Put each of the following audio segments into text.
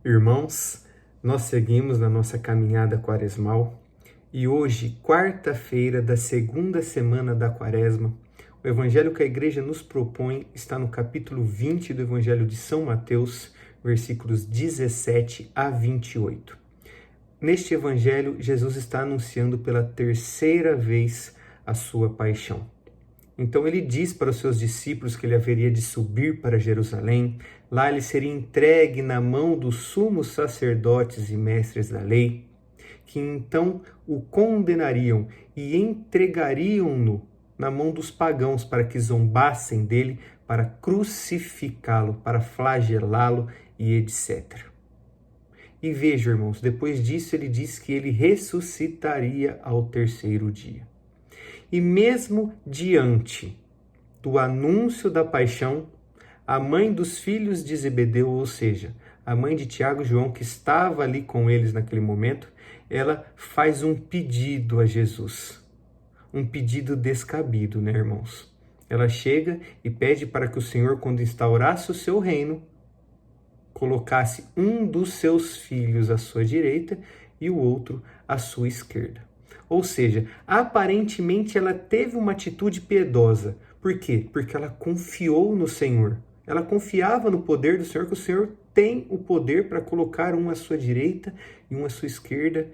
Irmãos, nós seguimos na nossa caminhada quaresmal e hoje, quarta-feira da segunda semana da Quaresma, o evangelho que a igreja nos propõe está no capítulo 20 do Evangelho de São Mateus, versículos 17 a 28. Neste evangelho, Jesus está anunciando pela terceira vez a sua paixão. Então ele diz para os seus discípulos que ele haveria de subir para Jerusalém, lá ele seria entregue na mão dos sumos sacerdotes e mestres da lei, que então o condenariam e entregariam-no na mão dos pagãos para que zombassem dele, para crucificá-lo, para flagelá-lo e etc. E veja, irmãos, depois disso ele diz que ele ressuscitaria ao terceiro dia. E mesmo diante do anúncio da paixão, a mãe dos filhos de Zebedeu, ou seja, a mãe de Tiago e João, que estava ali com eles naquele momento, ela faz um pedido a Jesus. Um pedido descabido, né, irmãos? Ela chega e pede para que o Senhor, quando instaurasse o seu reino, colocasse um dos seus filhos à sua direita e o outro à sua esquerda. Ou seja, aparentemente ela teve uma atitude piedosa. Por quê? Porque ela confiou no Senhor. Ela confiava no poder do Senhor, que o Senhor tem o poder para colocar um à sua direita e um à sua esquerda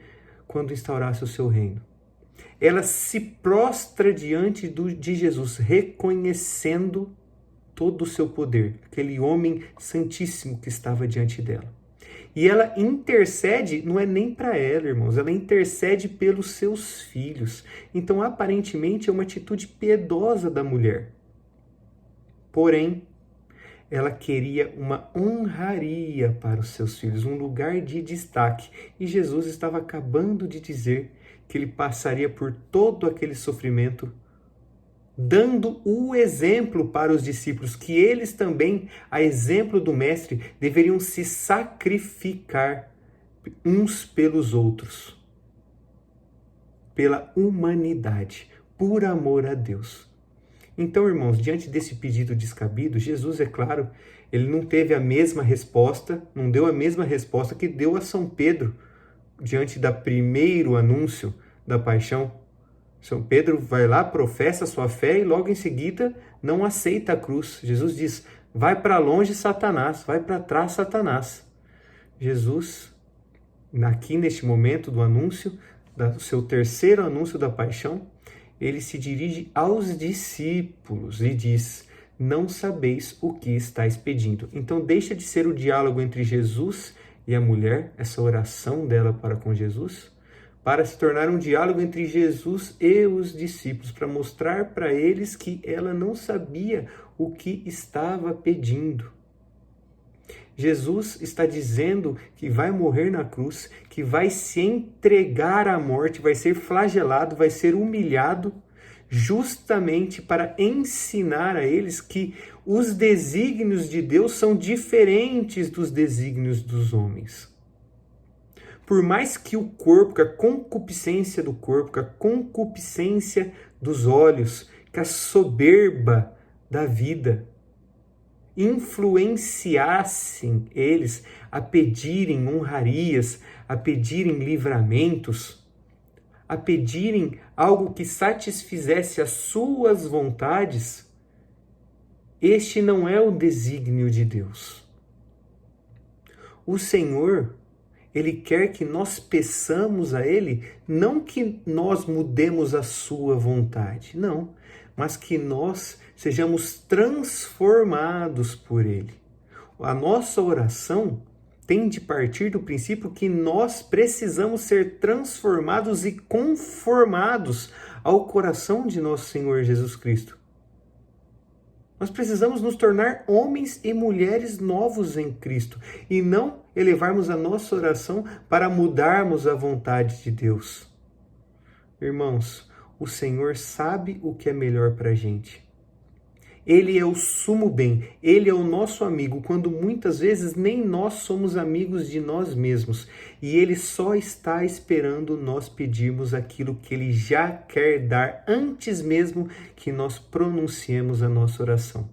quando instaurasse o seu reino. Ela se prostra diante de Jesus, reconhecendo todo o seu poder, aquele homem santíssimo que estava diante dela. E ela intercede, não é nem para ela, irmãos, ela intercede pelos seus filhos. Então, aparentemente, é uma atitude piedosa da mulher. Porém, ela queria uma honraria para os seus filhos, um lugar de destaque. E Jesus estava acabando de dizer que ele passaria por todo aquele sofrimento, dando o exemplo para os discípulos, que eles também, a exemplo do Mestre, deveriam se sacrificar uns pelos outros, pela humanidade, por amor a Deus. Então, irmãos, diante desse pedido descabido, Jesus, é claro, ele não teve a mesma resposta, não deu a mesma resposta que deu a São Pedro, diante do primeiro anúncio da paixão. São Pedro vai lá, professa a sua fé e logo em seguida não aceita a cruz. Jesus diz, vai para longe Satanás, vai para trás Satanás. Jesus, aqui neste momento do anúncio, do seu terceiro anúncio da paixão, ele se dirige aos discípulos e diz, não sabeis o que estáis pedindo. Então deixa de ser o diálogo entre Jesus e a mulher, essa oração dela para com Jesus, para se tornar um diálogo entre Jesus e os discípulos, para mostrar para eles que ela não sabia o que estava pedindo. Jesus está dizendo que vai morrer na cruz, que vai se entregar à morte, vai ser flagelado, vai ser humilhado, justamente para ensinar a eles que os desígnios de Deus são diferentes dos desígnios dos homens. Por mais que o corpo, que a concupiscência do corpo, que a concupiscência dos olhos, que a soberba da vida influenciassem eles a pedirem honrarias, a pedirem livramentos, a pedirem algo que satisfizesse as suas vontades, este não é o desígnio de Deus. O Senhor, ele quer que nós peçamos a ele, não que nós mudemos a sua vontade, não, mas que nós sejamos transformados por ele. A nossa oração tem de partir do princípio que nós precisamos ser transformados e conformados ao coração de nosso Senhor Jesus Cristo. Nós precisamos nos tornar homens e mulheres novos em Cristo e não elevarmos a nossa oração para mudarmos a vontade de Deus. Irmãos, o Senhor sabe o que é melhor para a gente. Ele é o sumo bem, ele é o nosso amigo, quando muitas vezes nem nós somos amigos de nós mesmos. E ele só está esperando nós pedirmos aquilo que ele já quer dar antes mesmo que nós pronunciemos a nossa oração.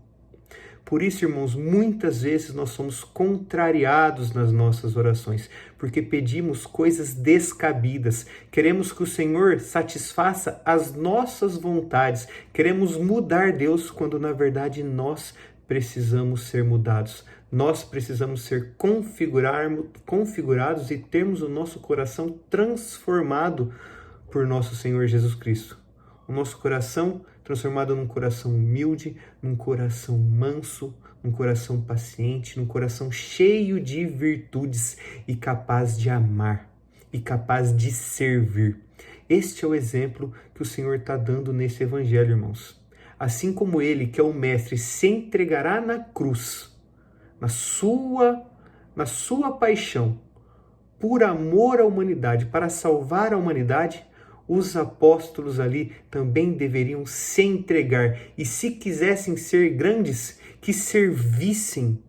Por isso, irmãos, muitas vezes nós somos contrariados nas nossas orações, porque pedimos coisas descabidas. Queremos que o Senhor satisfaça as nossas vontades. Queremos mudar Deus, quando na verdade nós precisamos ser mudados. Nós precisamos ser configurados e termos o nosso coração transformado por nosso Senhor Jesus Cristo. O nosso coração transformado num coração humilde, num coração manso, num coração paciente, num coração cheio de virtudes e capaz de amar e capaz de servir. Este é o exemplo que o Senhor está dando nesse evangelho, irmãos. Assim como ele, que é o mestre, se entregará na cruz, na sua paixão, por amor à humanidade, para salvar a humanidade, os apóstolos ali também deveriam se entregar. E se quisessem ser grandes, que servissem,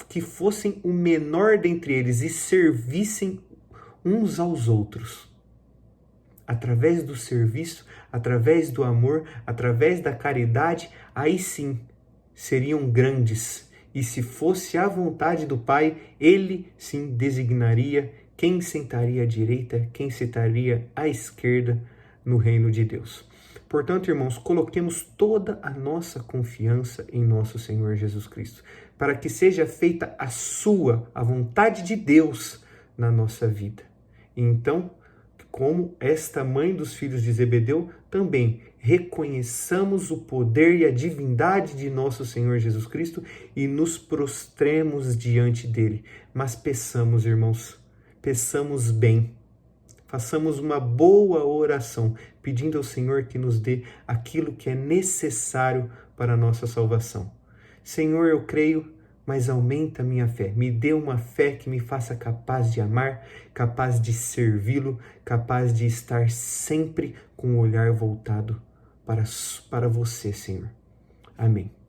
que fossem o menor dentre eles e servissem uns aos outros. Através do serviço, através do amor, através da caridade, aí sim seriam grandes. E se fosse a vontade do Pai, ele sim designaria quem sentaria à direita, quem sentaria à esquerda no reino de Deus. Portanto, irmãos, coloquemos toda a nossa confiança em nosso Senhor Jesus Cristo, para que seja feita a vontade de Deus na nossa vida. E então, como esta mãe dos filhos de Zebedeu, também reconheçamos o poder e a divindade de nosso Senhor Jesus Cristo e nos prostremos diante dele. Mas peçamos, irmãos, peçamos bem, façamos uma boa oração, pedindo ao Senhor que nos dê aquilo que é necessário para a nossa salvação. Senhor, eu creio, mas aumenta a minha fé. Me dê uma fé que me faça capaz de amar, capaz de capaz de estar sempre com o olhar voltado para você, Senhor. Amém.